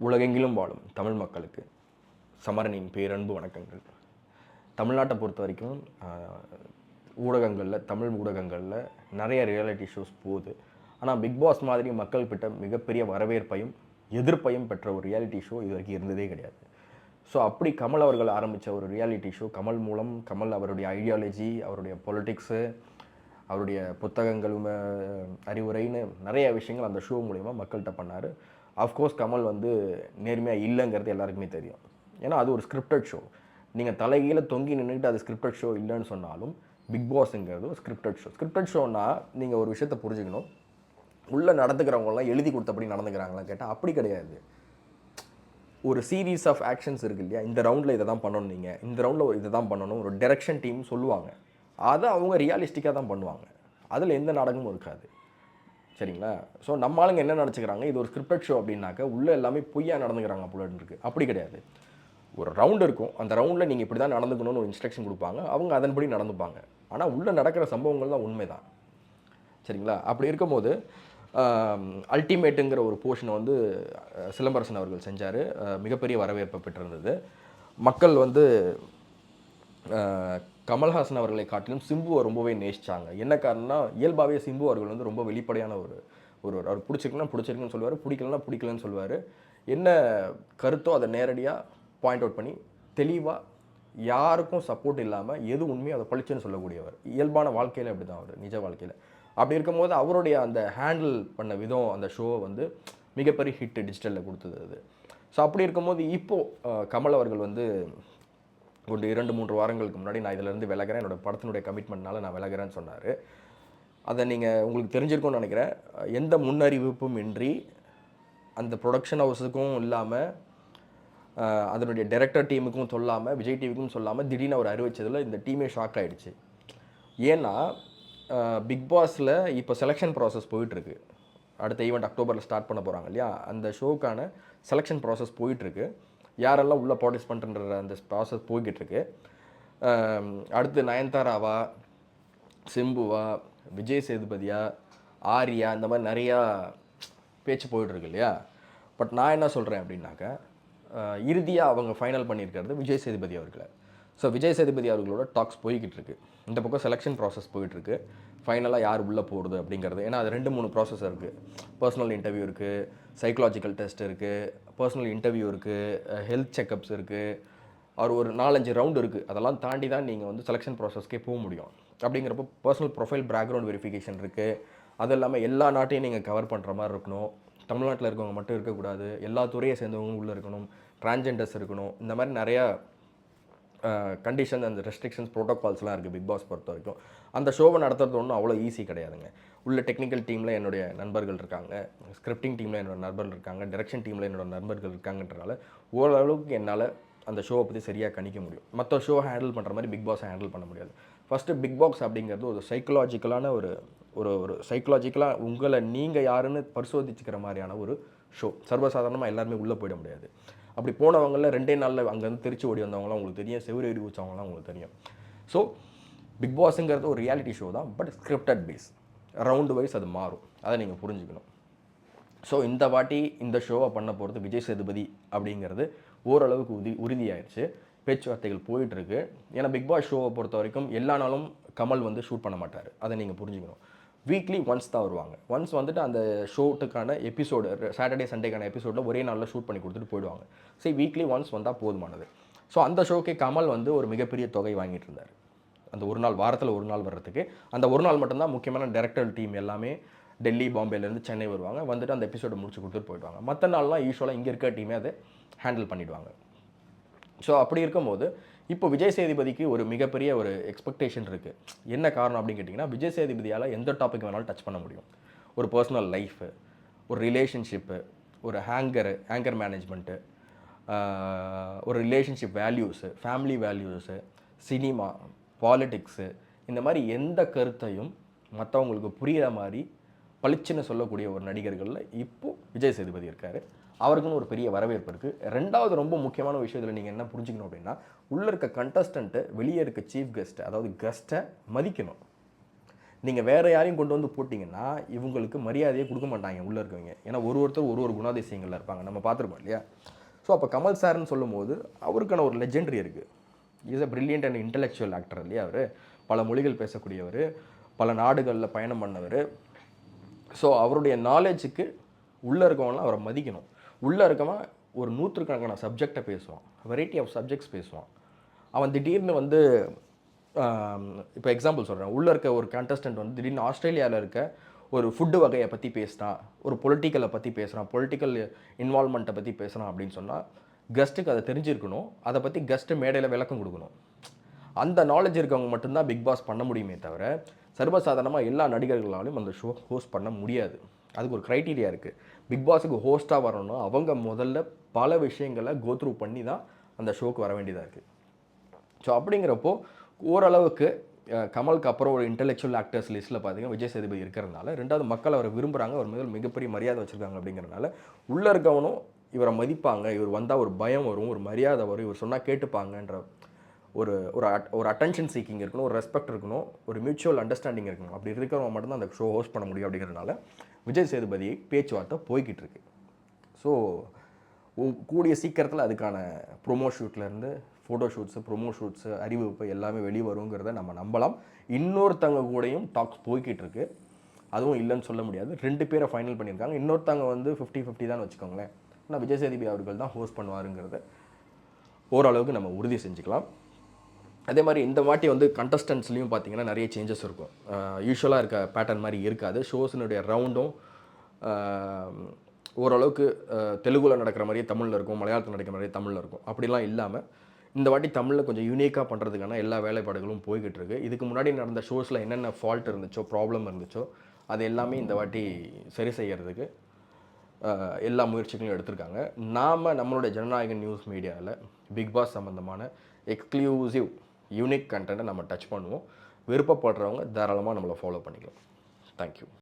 உலகெங்கிலும் வாழும் தமிழ் மக்களுக்கு சமரனின் பேரன்பு வணக்கங்கள். தமிழ்நாட்டை பொறுத்த வரைக்கும் ஊடகங்களில், தமிழ் ஊடகங்களில் நிறைய ரியாலிட்டி ஷோஸ் போகுது. ஆனால் பிக் பாஸ் மாதிரி மக்கள்கிட்ட மிகப்பெரிய வரவேற்பையும் எதிர்ப்பையும் பெற்ற ஒரு ரியாலிட்டி ஷோ இது வரைக்கும் இருந்ததே கிடையாது. ஸோ அப்படி கமல் அவர்கள் ஆரம்பித்த ஒரு ரியாலிட்டி ஷோ, கமல் மூலம் கமல் அவருடைய ஐடியாலஜி, அவருடைய பொலிட்டிக்ஸு, அவருடைய புத்தகங்களும் அறிவுரைன்னு நிறைய விஷயங்கள் அந்த ஷோ மூலிமா மக்கள்கிட்ட பண்ணார். ஆஃப்கோர்ஸ் கமல் வந்து நேர்மையாக இல்லைங்கிறது எல்லாருக்குமே தெரியும். ஏன்னா அது ஒரு ஸ்கிரிப்டட் ஷோ. நீங்கள் தலைகீழ தொங்கி நின்றுட்டு அது ஸ்கிரிப்டட் ஷோ இல்லைன்னு சொன்னாலும் பிக் பாஸுங்கிறது ஒரு ஸ்கிரிப்டட் ஷோ. ஸ்கிரிப்டட் ஷோன்னா நீங்கள் ஒரு விஷயத்தை புரிஞ்சுக்கணும். உள்ளே நடந்துக்கிறவங்களாம் எழுதி கொடுத்தபடி நடந்துக்கிறாங்களா கேட்டால் அப்படி கிடையாது. ஒரு சீரீஸ் ஆஃப் ஆக்ஷன்ஸ் இருக்குது இல்லையா, இந்த ரவுண்டில் இதை தான் பண்ணணும், நீங்கள் இந்த ரவுண்டில் இதை தான் பண்ணணும், ஒரு டைரக்ஷன் டீம் சொல்லுவாங்க. அதை அவங்க ரியாலிஸ்டிக்காக தான் பண்ணுவாங்க. அதில் எந்த நாடகமும் இருக்காது. சரிங்களா? ஸோ நம்ம ஆளுங்க என்ன நினச்சிக்கிறாங்க, இது ஒரு ஸ்கிரிப்டட் ஷோ அப்படின்னாக்க உள்ளே எல்லாமே பொய்யா நடந்துக்கிறாங்க போலன்னு இருக்குது. அப்படி கிடையாது. ஒரு ரவுண்டு இருக்கும், அந்த ரவுண்டில் நீங்கள் இப்படி தான் நடந்துக்கணும்னு ஒரு இன்ஸ்ட்ரக்ஷன் கொடுப்பாங்க, அவங்க அதன்படி நடந்துப்பாங்க. ஆனால் உள்ளே நடக்கிற சம்பவங்கள் தான் உண்மை தான். சரிங்களா? அப்படி இருக்கும்போது அல்டிமேட்டுங்கிற ஒரு போர்ஷனை வந்து சிலம்பரசன் அவர்கள் செஞ்சார். மிகப்பெரிய வரவேற்பை பெற்றிருந்தது. மக்கள் வந்து கமல்ஹாசன் அவர்களை காட்டிலும் சிம்புவை ரொம்பவே நேசித்தாங்க. என்ன காரணம்னா, இயல்பாகவே சிம்பு அவர்கள் வந்து ரொம்ப வெளிப்படையான ஒரு அவர் பிடிச்சிருக்குன்னு சொல்லுவார், பிடிக்கலன்னா பிடிக்கலன்னு சொல்லுவார். என்ன கருத்தோ அதை நேரடியாக பாயிண்ட் அவுட் பண்ணி தெளிவாக யாருக்கும் சப்போர்ட் இல்லாமல் எது உண்மையோ அதை பளிச்சுன்னு சொல்லக்கூடியவர். இயல்பான வாழ்க்கையில் அப்படி தான் அவர், நிஜ வாழ்க்கையில். அப்படி இருக்கும்போது அவருடைய அந்த ஹேண்டில் பண்ண விதம் அந்த ஷோவை வந்து மிகப்பெரிய ஹிட்டு டிஜிட்டலில் கொடுத்தது அது. ஸோ அப்படி இருக்கும்போது இப்போது கமல் அவர்கள் வந்து ஒரு 2-3 வாரங்களுக்கு முன்னாடி நான் இதிலேருந்து விலகிறேன், என்னோடய படத்தினுடைய கமிட்மெண்ட்னால நான் விலகிறேன்னு சொன்னார். அதை நீங்கள் உங்களுக்கு தெரிஞ்சிருக்கும்னு நினைக்கிறேன். எந்த முன்னறிவிப்பும் இன்றி, அந்த ப்ரொடக்ஷன் ஹவுஸுக்கும் இல்லாமல், அதனுடைய டைரக்டர் டீமுக்கும் சொல்லாமல், விஜய் டிவிக்கும் சொல்லாமல் திடீர்னு அவர் அறிவிச்சதில் இந்த டீமே ஷாக் ஆகிடுச்சு. ஏன்னா பிக் பாஸில் இப்போ செலெக்ஷன் ப்ராசஸ் போயிட்டுருக்கு. அடுத்த ஈவெண்ட் அக்டோபரில் ஸ்டார்ட் பண்ண போகிறாங்க இல்லையா, அந்த ஷோக்கான செலெக்ஷன் ப்ராசஸ் போயிட்டுருக்கு. யாரெல்லாம் உள்ளே பார்ட்டிசிபெண்ட்ன்ற அந்த ப்ராசஸ் போய்கிட்டுருக்கு. அடுத்து நயன்தாராவா, சிம்புவா, விஜய் சேதுபதியா, ஆர்யா, இந்த மாதிரி நிறையா பேச்சு போயிட்டுருக்கு இல்லையா. பட் நான் என்ன சொல்கிறேன் அப்படின்னாக்கா, இறுதியாக அவங்க ஃபைனல் பண்ணியிருக்கிறது விஜய் சேதுபதி அவர்களை. ஸோ விஜய் சேதுபதி அவர்களோட டாக்ஸ் போய்கிட்டு இருக்கு. இந்த பக்கம் செலெக்ஷன் ப்ராசஸ் போயிட்டுருக்கு. ஃபைனலாக யார் உள்ளே போகிறது அப்படிங்கிறது. ஏன்னா அது 2-3 ப்ராசஸ் இருக்குது. பர்சனல் இன்டர்வியூ இருக்குது, சைக்கலாஜிக்கல் டெஸ்ட் இருக்குது, பர்சனல் இன்டர்வியூ இருக்குது, ஹெல்த் செக்கப்ஸ் இருக்குது, ஒரு 4-5 ரவுண்டு இருக்குது. அதெல்லாம் தாண்டி தான் நீங்கள் வந்து செலெக்ஷன் ப்ராசஸ்க்கே போக முடியும். அப்படிங்கிறப்போ பர்சனல் ப்ரொஃபைல் பேக்ரவுண்ட் வெரிஃபிகேஷன் இருக்குது. அது இல்லாமல் எல்லா நாட்டையும் நீங்கள் கவர் பண்ணுற மாதிரி இருக்கணும். தமிழ்நாட்டில் இருக்கவங்க மட்டும் இருக்கக்கூடாது, எல்லா துறையை சேர்ந்தவங்க உள்ளே இருக்கணும், டிரான்ஜெண்டர்ஸ் இருக்கணும். இந்த மாதிரி நிறையா கண்டிஷன், அந்த ரெஸ்ட்ரிக்ஷன்ஸ், ப்ரோட்டோகால்ஸ்லாம் இருக்குது பிக் பாஸ் பொறுத்த வரைக்கும். அந்த ஷோவை நடத்துறது ஒன்றும் அவ்வளோ ஈஸி கிடையாதுங்க. உள்ள டெக்னிக்கல் டீமில் என்னுடைய நண்பர்கள் இருக்காங்க, ஸ்கிரிப்டிங் டீமில் என்னோடய நண்பர்கள் இருக்காங்க, டைரக்ஷன் டீமில் என்னோடய நண்பர்கள் இருக்காங்கன்றனால ஓரளவுக்கு என்னால் அந்த ஷோவை பற்றி சரியாக கணிக்க முடியும். மற்ற ஷோ ஹேண்டில் பண்ணுற மாதிரி பிக் பாஸை ஹேண்டில் பண்ண முடியாது. ஃபஸ்ட்டு பிக் பாஸ் அப்படிங்கிறது ஒரு சைக்கலாஜிக்கலான ஒரு ஒரு சைக்கலாஜிக்கலாக உங்களை நீங்கள் யாருன்னு பரிசோதிச்சுக்கிற மாதிரியான ஒரு ஷோ. சர்வசாதாரணமாக எல்லாருமே உள்ளே போயிட முடியாது. அப்படி போனவங்களில் 2 நாளில் அங்கேருந்து திருச்சி ஓடி வந்தவங்களாம் உங்களுக்கு தெரியும், செவிரேறி வச்சவங்களாம் உங்களுக்கு தெரியும். ஸோ பிக் பாஸுங்கிறது ஒரு ரியாலிட்டி ஷோ தான், but scripted base, round wise அது மாறும். அதை நீங்கள் புரிஞ்சுக்கணும். ஸோ இந்த வாட்டி இந்த ஷோவை பண்ண போகிறது விஜய் சேதுபதி அப்படிங்கிறது ஓரளவுக்கு உறுதியாயிடுச்சு. பேச்சுவார்த்தைகள் போயிட்டுருக்கு. ஏன்னா பிக் பாஸ் ஷோவை பொறுத்த வரைக்கும் எல்லா நாளும் கமல் வந்து ஷூட் பண்ண மாட்டார். அதை நீங்கள் புரிஞ்சுக்கணும். வீக்லி ஒன்ஸ் தான் வருவாங்க. ஒன்ஸ் வந்துட்டு அந்த ஷோட்டுக்கான எபிசோடு, சாட்டர்டே சண்டேக்கான எபிசோடில் ஒரே நாளில் ஷூட் பண்ணி கொடுத்துட்டு போயிடுவாங்க. சரி, வீக்லி ஒன்ஸ் வந்தால் போதுமானது. ஸோ அந்த ஷோக்கே கமல் வந்து ஒரு மிகப்பெரிய தொகை வாங்கிட்டு இருந்தார். அந்த ஒரு நாள், வாரத்தில் ஒரு நாள் வர்றதுக்கு. அந்த ஒரு நாள் மட்டும்தான் முக்கியமான டைரக்டர் டீம் எல்லாமே டெல்லி, பாம்பேலேருந்து சென்னை வருவாங்க. வந்துட்டு அந்த எபிசோடை முடிச்சு கொடுத்துட்டு போயிடுவாங்க. மற்ற நாள்லாம் யூஸ்வலாக இங்கே இருக்க டீமே அதை ஹேண்டில் பண்ணிவிடுவாங்க. ஸோ அப்படி இருக்கும்போது இப்போ விஜய் சேதுபதிக்கு ஒரு மிகப்பெரிய ஒரு எக்ஸ்பெக்டேஷன் இருக்குது. என்ன காரணம் அப்படின்னு கேட்டிங்கன்னா, விஜய் சேதுபதியால் எந்த டாபிக் வேணாலும் டச் பண்ண முடியும். ஒரு பர்சனல் லைஃபு, ஒரு ரிலேஷன்ஷிப்பு, ஒரு ஆங்கர் மேனேஜ்மெண்ட்டு, ஒரு relationship values, family values, cinema, politics, இந்த மாதிரி எந்த கருத்தையும் மற்றவங்களுக்கு புரிகிற மாதிரி பளிச்சுன்னு சொல்லக்கூடிய ஒரு நடிகர்களில் இப்போது விஜய் சேதுபதி இருக்கார். அவருக்குன்னு ஒரு பெரிய வரவேற்பு இருக்குது. 2வது ரொம்ப முக்கியமான விஷயத்தில் நீங்கள் என்ன புரிஞ்சுக்கணும் அப்படின்னா, உள்ளே இருக்க கண்டஸ்டண்ட்டு வெளியே இருக்க சீஃப் கெஸ்ட்டை, அதாவது கெஸ்ட்டை மதிக்கணும். நீங்கள் வேறு யாரையும் கொண்டு வந்து போட்டிங்கன்னா இவங்களுக்கு மரியாதையை கொடுக்க மாட்டாங்க உள்ளே இருக்கவங்க. ஏன்னா ஒருத்தர் ஒரு குணாதிசயங்களில் இருப்பாங்க, நம்ம பார்த்துருப்போம் இல்லையா? ஸோ அப்போ கமல் சார்னு சொல்லும்போது அவருக்கான ஒரு லெஜெண்டரி இருக்குது. Is a brilliant and intellectual actor இல்லையா? அவர் பல மொழிகள் பேசக்கூடியவர், பல நாடுகளில் பயணம் பண்ணவர். ஸோ அவருடைய நாலேஜுக்கு உள்ளே இருக்கவங்களாம் அவரை மதிக்கணும். உள்ளே இருக்கவன் ஒரு நூற்றுக்கணக்கான சப்ஜெக்டை பேசுவான், வெரைட்டி ஆஃப் சப்ஜெக்ட்ஸ் பேசுவான். அவன் திடீர்னு வந்து இப்போ எக்ஸாம்பிள் சொல்கிறேன், உள்ளே இருக்க ஒரு கண்டஸ்டன்ட் வந்து திடீர்னு ஆஸ்திரேலியாவில் இருக்க ஒரு ஃபுட்டு வகையை பற்றி பேசுகிறான், ஒரு பொலிட்டிக்கலை பற்றி பேசுகிறான், பொலிட்டிக்கல் இன்வால்மெண்ட்டை பற்றி பேசுகிறான் அப்படின்னு சொன்னால் கெஸ்ட்டுக்கு அதை தெரிஞ்சிருக்கணும். அதை பற்றி கெஸ்ட்டு மேடையில் விளக்கம் கொடுக்கணும். அந்த நாலேஜ் இருக்கவங்க மட்டும்தான் பிக் பாஸ் பண்ண முடியுமே தவிர சர்வசாதாரணமாக எல்லா நடிகர்களாலும் அந்த ஷோ ஹோஸ்ட் பண்ண முடியாது. அதுக்கு ஒரு க்ரைட்டீரியா இருக்குது. பிக் பாஸுக்கு ஹோஸ்ட்டாக வரணும்னா அவங்க முதல்ல பல விஷயங்களை கோத்ரூ பண்ணி தான் அந்த ஷோக்கு வர வேண்டியதாக இருக்குது. ஸோ அப்படிங்கிறப்போ ஓரளவுக்கு கமலுக்கு அப்புறம் ஒரு இன்டெலெக்சுவல் ஆக்டர்ஸ் லிஸ்ட்டில் பார்த்தீங்கன்னா விஜய் சேதுபதி இருக்கிறதுனால, ரெண்டாவது மக்கள் அவரை விரும்புகிறாங்க, அவர் முதல் மிகப்பெரிய மரியாதை வச்சுருக்காங்க. அப்படிங்கிறனால உள்ளே இருக்கவனும் இவரை மதிப்பாங்க, இவர் வந்தால் ஒரு பயம் வரும், ஒரு மரியாதை வரும், இவர் சொன்னால் கேட்டுப்பாங்கன்ற ஒரு ஒரு அட்டென்ஷன் சீக்கிங் இருக்கணும், ஒரு ரெஸ்பெக்ட் இருக்கணும், ஒரு மியூச்சுவல் அண்டர்ஸ்டாண்டிங் இருக்கணும். அப்படி இருக்கிறவங்க மட்டும்தான் அந்த ஷோ ஹோஸ்ட் பண்ண முடியும். அப்படிங்கிறதுனால விஜய் சேதுபதி பேச்சுவார்த்தை போய்கிட்டு இருக்கு. ஸோ கூடிய சீக்கிரத்தில் அதுக்கான ப்ரொமோ ஷூட்லேருந்து ஃபோட்டோ ஷூட்ஸு, ப்ரொமோ ஷூட்ஸு, அறிவிப்பு எல்லாமே வெளியே வருங்கிறத நம்ம நம்பலாம். இன்னொருத்தவங்க கூடயும் டாக்ஸ் போய்கிட்டு இருக்கு, அதுவும் இல்லைன்னு சொல்ல முடியாது. 2 பேரை ஃபைனல் பண்ணியிருக்காங்க. இன்னொருத்தவங்க வந்து 50-50 தான் வச்சுக்கோங்களேன். ஆனால் விஜய் சேதுபதி அவர்கள் தான் ஹோஸ்ட் பண்ணுவாருங்கிறத ஓரளவுக்கு நம்ம உறுதி செஞ்சுக்கலாம். அதே மாதிரி இந்த வாட்டி வந்து கண்டஸ்டன்ஸ்லேயும் பார்த்தீங்கன்னா நிறைய சேஞ்சஸ் இருக்கும். யூஸ்வலாக இருக்க பேட்டர்ன் மாதிரி இருக்காது. ஷோஸினுடைய ரவுண்டும் ஓரளவுக்கு தெலுங்கில் நடக்கிற மாதிரியே தமிழில் இருக்கும், மலையாளத்தில் நடக்கிற மாதிரியே தமிழில் இருக்கும். அப்படிலாம் இல்லாமல் இந்த வாட்டி தமிழில் கொஞ்சம் யூனிக்காக பண்ணுறதுக்கான எல்லா வேலைப்பாடுகளும் போய்கிட்டு இருக்கு. இதுக்கு முன்னாடி நடந்த ஷோஸில் என்னென்ன ஃபால்ட் இருந்துச்சோ, ப்ராப்ளம் இருந்துச்சோ, அது எல்லாமே இந்த வாட்டி சரி செய்கிறதுக்கு எல்லா முயற்சிகளும் எடுத்திருக்காங்க. நாம் நம்மளுடைய ஜனநாயகன் நியூஸ் மீடியாவில் பிக் பாஸ் சம்மந்தமான எக்ஸ்க்ளூசிவ் யூனிக் கண்டென்ட்டை நம்ம டச் பண்ணுவோம். விருப்பப்படுறவங்க தாராளமாக நம்மளை ஃபாலோ பண்ணிக்கலாம். தேங்க்யூ.